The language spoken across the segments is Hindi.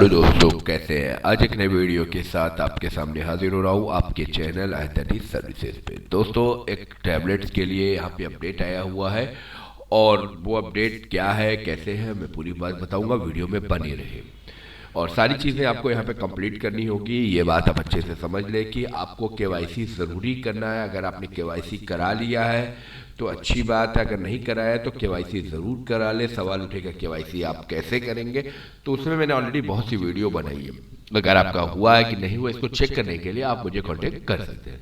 हेलो दोस्तों, कैसे हैं। आज एक नए वीडियो के साथ आपके सामने हाजिर हो रहा हूँ आपके चैनल आयतनी सर्विसेज पे। दोस्तों, एक टैबलेट्स के लिए यहाँ पे अपडेट आया हुआ है और वो अपडेट क्या है, कैसे है, मैं पूरी बात बताऊंगा। वीडियो में बने रहे और सारी चीज़ें आपको यहाँ पे कंप्लीट करनी होगी। ये बात आप अच्छे से समझ लें कि आपको केवाईसी ज़रूरी करना है। अगर आपने केवाईसी करा लिया है तो अच्छी बात है, अगर नहीं कराया है तो केवाईसी ज़रूर करा ले। सवाल उठेगा केवाईसी आप कैसे करेंगे, तो उसमें मैंने ऑलरेडी बहुत सी वीडियो बनाई है। अगर आपका हुआ है कि नहीं हुआ, इसको चेक करने के लिए आप मुझे कॉन्टेक्ट कर सकते हैं।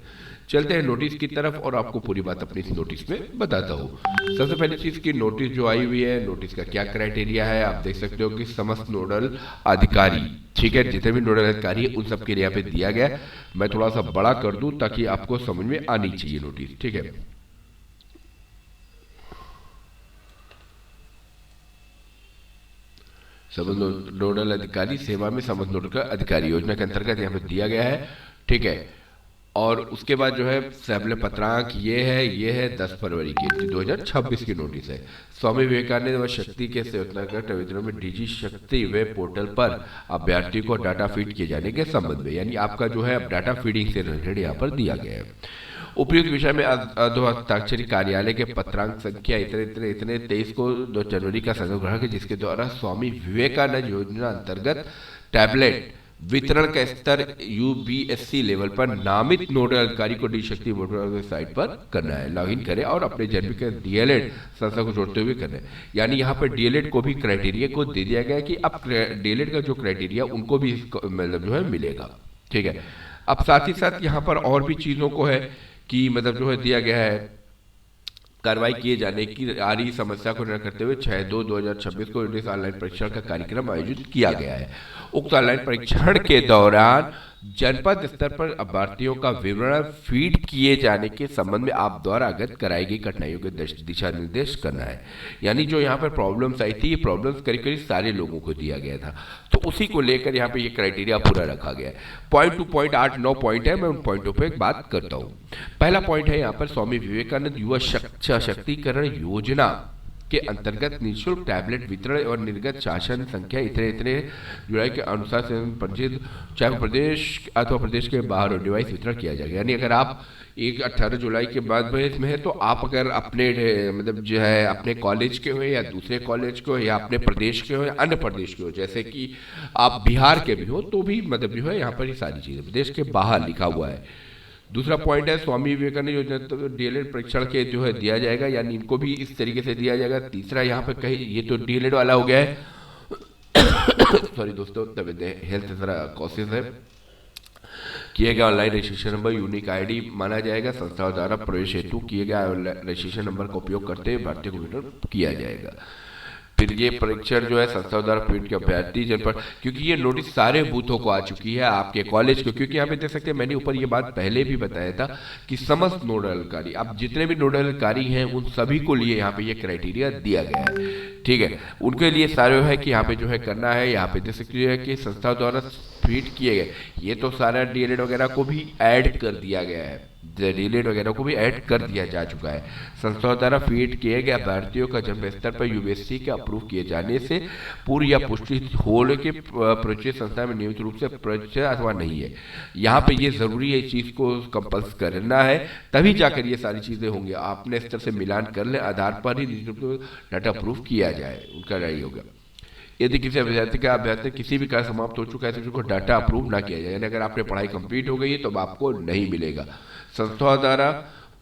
चलते हैं नोटिस की तरफ और आपको पूरी बात अपनी इस नोटिस में बताता हूँ। सबसे पहली चीज़ की नोटिस जो आई हुई है, नोटिस का क्या क्राइटेरिया है आप देख सकते हो कि समस्त नोडल अधिकारी, ठीक है, जितने भी नोडल अधिकारी है उन सबके लिए यहाँ पे दिया गया है। मैं थोड़ा सा बड़ा कर दूं ताकि आपको समझ में आनी चाहिए नोटिस, ठीक है। समस्त नोडल अधिकारी सेवा में समस्त नोडल अधिकारी योजना के अंतर्गत यहाँ पे दिया गया है, ठीक है। और उसके बाद जो है सैम्पल पत्रांक ये है 10 फरवरी की 2026 की नोटिस है। स्वामी विवेकानंद व शक्ति के संयोजनागत आवेदनों में डीजी शक्ति वेब पोर्टल पर अभ्यर्थी को डाटा फीड किए जाने के संबंध में, यानी आपका जो है अब डाटा फीडिंग से रिलेटेड यहाँ पर दिया गया है। उपयुक्त विषय में अधो हस्ताक्षरी कार्यालय के पत्रांक संख्या इतने इतने इतने 23 को 2 जनवरी का संग्रह है, जिसके द्वारा स्वामी विवेकानंद योजना अंतर्गत टैबलेट वितरण का स्तर यूबीएससी लेवल पर नामित नोडल अधिकारी को डी शक्ति वेबसाइट पर करना है। लॉगिन करें और अपने जन्म के डीएलएड संस्था को जोड़ते हुए करें। यानी यहाँ पर डीएलएड को भी क्राइटेरिया को दे दिया गया है कि अब डीएलएड का जो क्राइटेरिया उनको भी मतलब जो है मिलेगा, ठीक है। अब साथ ही साथ यहाँ पर और भी चीज़ों को है कि मतलब जो है दिया गया है कार्रवाई किए जाने की आ रही समस्या को निराकरण करते हुए 6/2/2026 को इस ऑनलाइन परीक्षण का कार्यक्रम आयोजित किया गया है। उक्त ऑनलाइन परीक्षण के दौरान जनपद स्तर पर अभ्यर्थियों का विवरण फीड किए जाने के संबंध में आप द्वारा अवगत कराई गई कठिनाइयों के दिशा निर्देश करना है। यानी जो यहाँ पर प्रॉब्लम्स आई थी, ये प्रॉब्लम्स करीब करीब सारे लोगों को दिया गया था, तो उसी को लेकर यहाँ पे ये क्राइटेरिया पूरा रखा गया है। पॉइंट टू पॉइंट 8-9 पॉइंट है, मैं उन पॉइंटों पे बात करता हूँ। पहला पॉइंट है यहाँ पर स्वामी विवेकानंद युवा सशक्तिकरण योजना के अंतर्गत निःशुल्क टैबलेट वितरण और निर्गत शासन संख्या इतने इतने जुलाई के अनुसार से पंजीकृत, चाहे प्रदेश अथवा प्रदेश के बाहर हो, डिवाइस वितरण किया जाएगा। यानी अगर आप 18 जुलाई के बाद में है तो आप अगर अपने मतलब जो है अपने कॉलेज के हो या दूसरे कॉलेज के हो या अपने प्रदेश के हो या अन्य प्रदेश के हो, जैसे कि आप बिहार के भी हो, तो भी मतलब जो है यहाँ पर ये सारी चीज़ें प्रदेश के बाहर लिखा हुआ है। दूसरा पॉइंट है स्वामी विवेकानंद योजना तो डीएलएड परीक्षण के जो है दिया जाएगा, यानी इनको भी इस तरीके से दिया जाएगा। तीसरा यहाँ पे कहीं ये तो डीएलएड वाला हो गया है सॉरी दोस्तों, तबियत हेल्थ जरा कॉशियस है। किए गया online registration number unique ID माना जाएगा। संस्था द्वारा प्रवेश हेतु किए गए रजिस्ट्रेशन नंबर का उपयोग करते हुए भारतीय को वितरण किया जाएगा। फिर ये परीक्षण जो है संस्था द्वारा फीड के अभ्यर्थी जनपद, क्योंकि ये नोटिस सारे बूथों को आ चुकी है आपके कॉलेज को, क्योंकि यहाँ पे देख सकते हैं मैंने ऊपर ये बात पहले भी बताया था कि समस्त नोडल अधिकारी, अब जितने भी नोडल अधिकारी हैं उन सभी को लिए यहाँ पे ये क्राइटेरिया दिया गया है, ठीक है। उनके लिए सारे है कि यहाँ पे जो है करना है। यहाँ पे देख सकते हैं कि संस्था द्वारा फीड किए गए, ये तो सारा डीएलएड वगैरह को भी ऐड कर दिया गया है, डीएलएड वगैरह को भी ऐड कर दिया जा चुका है। संस्था द्वारा फीड किए गए अभ्यर्थियों का जन्म स्तर पर यूबीएससी के अप्रूव किए जाने से पूर्व या पुष्टि होने के परिचय संस्था में नियमित रूप से परिचय अथवा नहीं है। यहाँ पे ये जरूरी है, इस चीज़ को कंपल्स करना है, तभी जाकर ये सारी चीज़ें होंगी। आपने स्तर से मिलान कर ले, आधार पर ही डाटा अप्रूव किया जाए, उनका राय होगा। यदि किसी अभ्यर्थी किसी भी कार्य समाप्त हो चुका है तो उसको डाटा अप्रूव ना किया जाए, यानी अगर आपने पढ़ाई कंप्लीट हो गई है तो आपको नहीं मिलेगा। संस्था द्वारा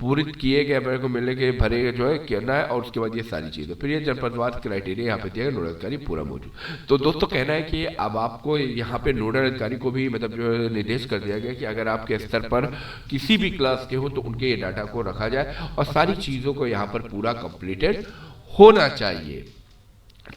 पूरित किए गए अभ्यर्थी को मिलने के भरे जो है करना है, और उसके बाद ये सारी चीज़ें, फिर ये जनपदवार क्राइटेरिया यहाँ पे दिया गया, नोडल अधिकारी पूरा मौजूद। तो दोस्तों कहना है कि अब आपको यहाँ पे नोडल अधिकारी को भी मतलब जो है निर्देश कर दिया गया कि अगर आपके स्तर पर किसी भी क्लास के हो तो उनके ये डाटा को रखा जाए और सारी चीज़ों को यहाँ पर पूरा कंप्लीटेड होना चाहिए,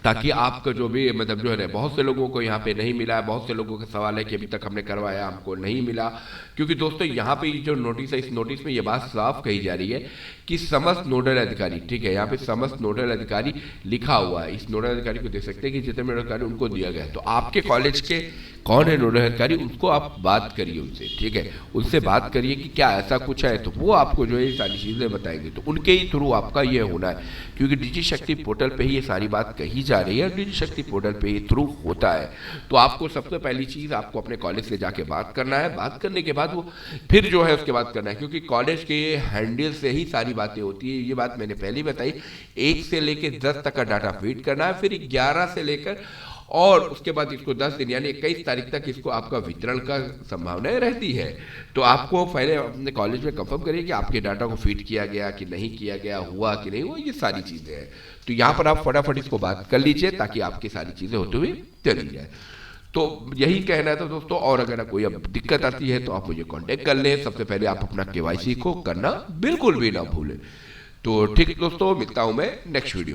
ताकि आपका जो भी मतलब जो है बहुत से लोगों को यहाँ पे नहीं मिला। बहुत से लोगों का सवाल है कि अभी तक हमने करवाया हमको नहीं मिला, क्योंकि दोस्तों यहाँ पे जो नोटिस है, इस नोटिस में ये बात साफ कही जा रही है कि समस्त नोडल अधिकारी, ठीक है, यहाँ पे समस्त नोडल अधिकारी लिखा हुआ है। इस नोडल अधिकारी को देख सकते हैं कि जितने नोडल अधिकारी उनको दिया गया है। तो आपके कॉलेज के कौन है नोडल अधिकारी, उनको आप बात करिए उनसे, ठीक है, उनसे बात करिए कि क्या ऐसा कुछ है, तो वो आपको जो है ये सारी चीज़ें बताएंगे। तो उनके ही थ्रू आपका ये होना है, क्योंकि डिजी शक्ति पोर्टल पे ही ये सारी बात कही जा रही है, डिजी शक्ति पोर्टल पे ही थ्रू होता है। तो आपको सबसे पहली चीज़ आपको अपने कॉलेज से जाके बात करना है, बात करने के बाद वो फिर जो है उसके बाद करना है, क्योंकि कॉलेज के हैंडल से ही सारी बातें होती है। ये बात मैंने पहले बताई, 1 से लेकर 10 तक का डाटा फीड करना है, फिर 11 से लेकर और उसके बाद इसको 10 दिन यानी 21 तारीख तक इसको आपका वितरण का संभावना रहती है। तो आपको पहले अपने कॉलेज में कंफर्म करिए कि आपके डाटा को फीड किया गया कि नहीं किया गया, हुआ कि नहीं हुआ, ये सारी चीज़ें हैं। तो यहाँ पर आप फटाफट इसको बात कर लीजिए ताकि आपकी सारी चीज़ें होते हुए चली जाए। तो यही कहना था दोस्तों, और अगर कोई अब दिक्कत आती है तो आप मुझे कांटेक्ट कर लें। सबसे पहले आप अपना केवाईसी को करना बिल्कुल भी ना भूलें। तो ठीक दोस्तों, मिलता हूँ मैं नेक्स्ट वीडियो।